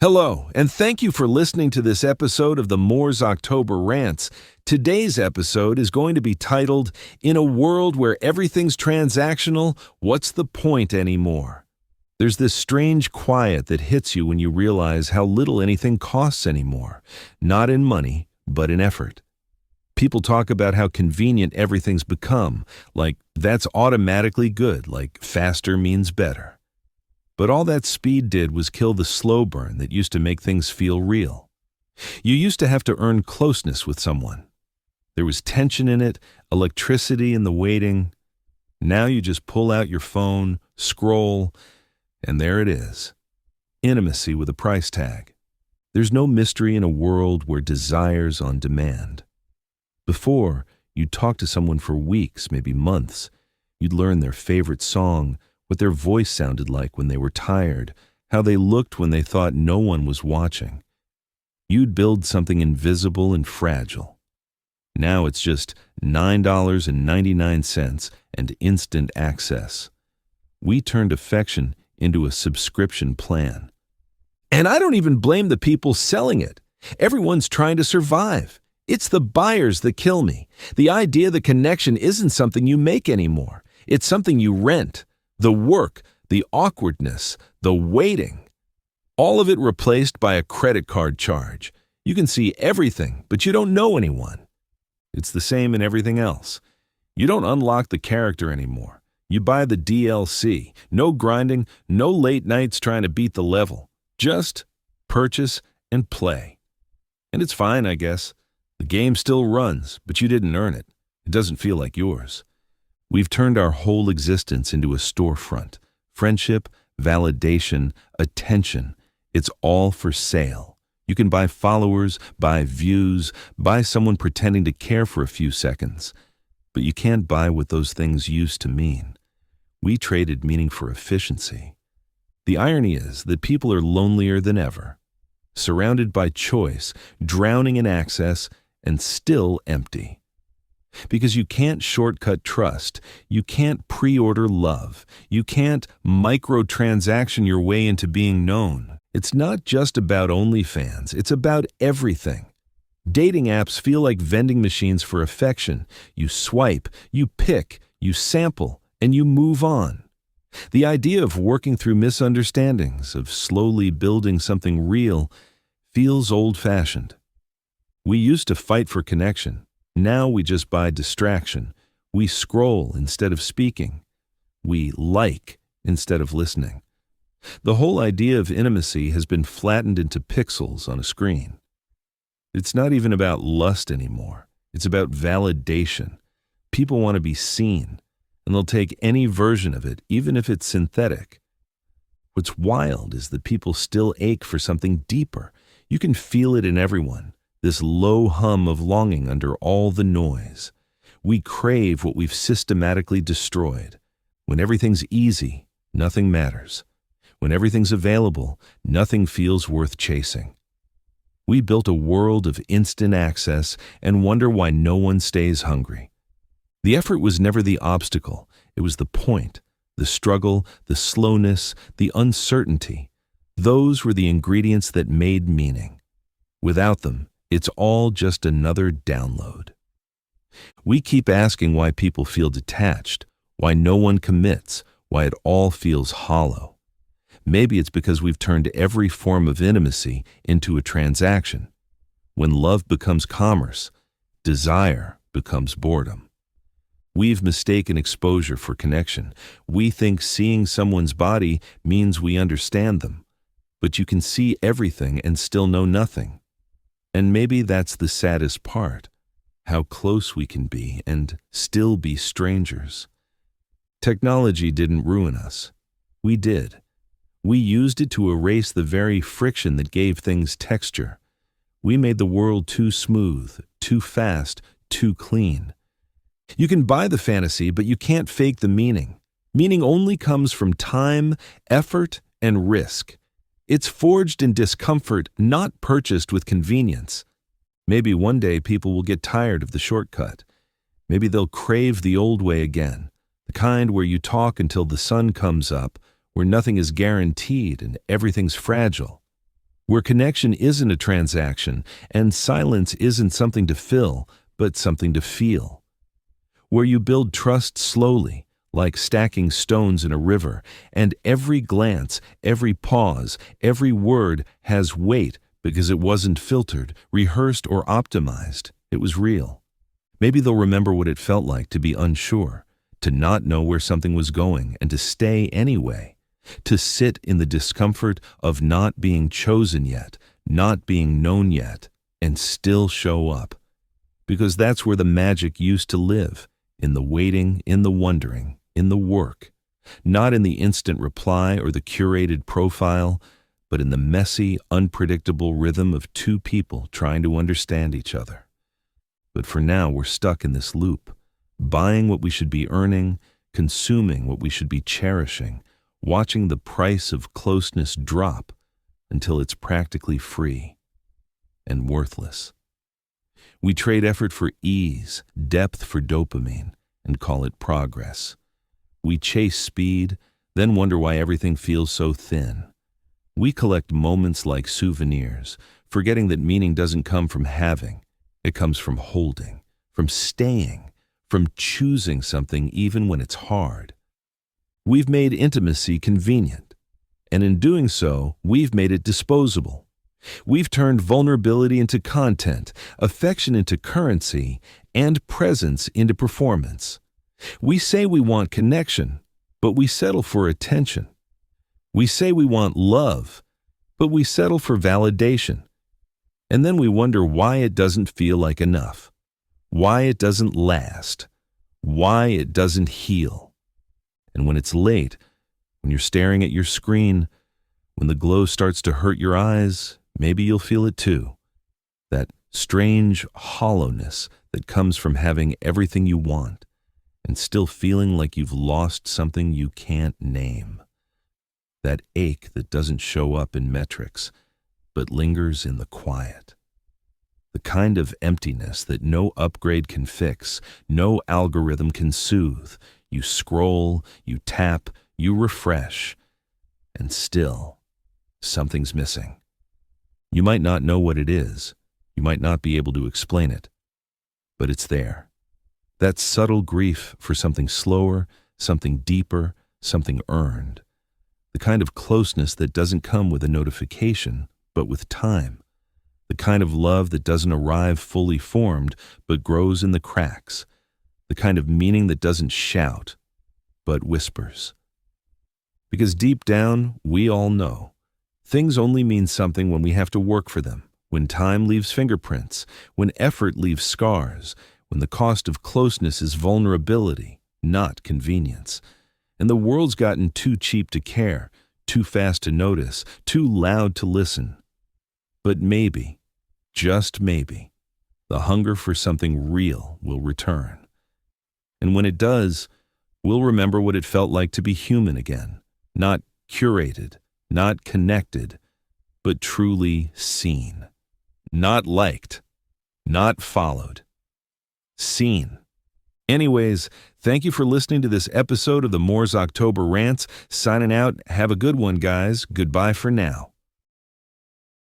Hello, and thank you for listening to this episode of the Moore's October Rants. Today's episode is going to be titled, In a World Where Everything's Transactional, What's the Point Anymore? There's this strange quiet that hits you when you realize how little anything costs anymore, not in money, but in effort. People talk about how convenient everything's become, like that's automatically good, like faster means better. But all that speed did was kill the slow burn that used to make things feel real. You used to have to earn closeness with someone. There was tension in it, electricity in the waiting. Now you just pull out your phone, scroll, and there it is. Intimacy with a price tag. There's no mystery in a world where desire's on demand. Before, you'd talk to someone for weeks, maybe months. You'd learn their favorite song, what their voice sounded like when they were tired, how they looked when they thought no one was watching. You'd build something invisible and fragile. Now it's just $9.99 and instant access. We turned affection into a subscription plan. And I don't even blame the people selling it. Everyone's trying to survive. It's the buyers that kill me. The idea that connection isn't something you make anymore. It's something you rent. The work, the awkwardness, the waiting. All of it replaced by a credit card charge. You can see everything, but you don't know anyone. It's the same in everything else. You don't unlock the character anymore. You buy the DLC. No grinding, no late nights trying to beat the level. Just purchase and play. And it's fine, I guess. The game still runs, but you didn't earn it. It doesn't feel like yours. We've turned our whole existence into a storefront. Friendship, validation, attention. It's all for sale. You can buy followers, buy views, buy someone pretending to care for a few seconds. But you can't buy what those things used to mean. We traded meaning for efficiency. The irony is that people are lonelier than ever. Surrounded by choice, drowning in access, and still empty. Because you can't shortcut trust, you can't pre-order love, you can't microtransaction your way into being known. It's not just about OnlyFans, it's about everything. Dating apps feel like vending machines for affection. You swipe, you pick, you sample, and you move on. The idea of working through misunderstandings, of slowly building something real, feels old-fashioned. We used to fight for connection. Now we just buy distraction. We scroll instead of speaking. We like instead of listening. The whole idea of intimacy has been flattened into pixels on a screen. It's not even about lust anymore. It's about validation. People want to be seen, and they'll take any version of it, even if it's synthetic. What's wild is that people still ache for something deeper. You can feel it in everyone. This low hum of longing under all the noise. We crave what we've systematically destroyed. When everything's easy, nothing matters. When everything's available, nothing feels worth chasing. We built a world of instant access and wonder why no one stays hungry. The effort was never the obstacle. It was the point, the struggle, the slowness, the uncertainty. Those were the ingredients that made meaning. Without them, it's all just another download. We keep asking why people feel detached, why no one commits, why it all feels hollow. Maybe it's because we've turned every form of intimacy into a transaction. When love becomes commerce, desire becomes boredom. We've mistaken exposure for connection. We think seeing someone's body means we understand them. But you can see everything and still know nothing. And maybe that's the saddest part, how close we can be and still be strangers. Technology didn't ruin us. We did. We used it to erase the very friction that gave things texture. We made the world too smooth, too fast, too clean. You can buy the fantasy, but you can't fake the meaning. Meaning only comes from time, effort, and risk. It's forged in discomfort, not purchased with convenience. Maybe one day people will get tired of the shortcut. Maybe they'll crave the old way again, the kind where you talk until the sun comes up, where nothing is guaranteed and everything's fragile. where connection isn't a transaction and silence isn't something to fill, but something to feel, where you build trust slowly, like stacking stones in a river, and every glance, every pause, every word has weight because it wasn't filtered, rehearsed, or optimized. It was real. Maybe they'll remember what it felt like to be unsure, to not know where something was going and to stay anyway, to sit in the discomfort of not being chosen yet, not being known yet, and still show up. Because that's where the magic used to live, in the waiting, in the wondering, in the work, not in the instant reply or the curated profile, but in the messy, unpredictable rhythm of two people trying to understand each other. But for now, we're stuck in this loop, buying what we should be earning, consuming what we should be cherishing, watching the price of closeness drop until it's practically free and worthless. We trade effort for ease, depth for dopamine, and call it progress. We chase speed, then wonder why everything feels so thin. We collect moments like souvenirs, forgetting that meaning doesn't come from having. It comes from holding, from staying, from choosing something even when it's hard. We've made intimacy convenient, and in doing so, we've made it disposable. We've turned vulnerability into content, affection into currency, and presence into performance. We say we want connection, but we settle for attention. We say we want love, but we settle for validation. And then we wonder why it doesn't feel like enough, why it doesn't last, why it doesn't heal. And when it's late, when you're staring at your screen, when the glow starts to hurt your eyes, maybe you'll feel it too. That strange hollowness that comes from having everything you want and still feeling like you've lost something you can't name. That ache that doesn't show up in metrics, but lingers in the quiet. The kind of emptiness that no upgrade can fix, no algorithm can soothe. You scroll, you tap, you refresh, and still, something's missing. You might not know what it is, you might not be able to explain it, but it's there. That subtle grief for something slower, something deeper, something earned. The kind of closeness that doesn't come with a notification, but with time. The kind of love that doesn't arrive fully formed, but grows in the cracks. The kind of meaning that doesn't shout, but whispers. Because deep down, we all know, things only mean something when we have to work for them, when time leaves fingerprints, when effort leaves scars, when the cost of closeness is vulnerability, not convenience. And the world's gotten too cheap to care, too fast to notice, too loud to listen. But maybe, just maybe, the hunger for something real will return. And when it does, we'll remember what it felt like to be human again, not curated, not connected, but truly seen. Not liked, not followed. Seen. Anyways, thank you for listening to this episode of the Moore's October Rants. Signing out. Have a good one, guys. Goodbye for now.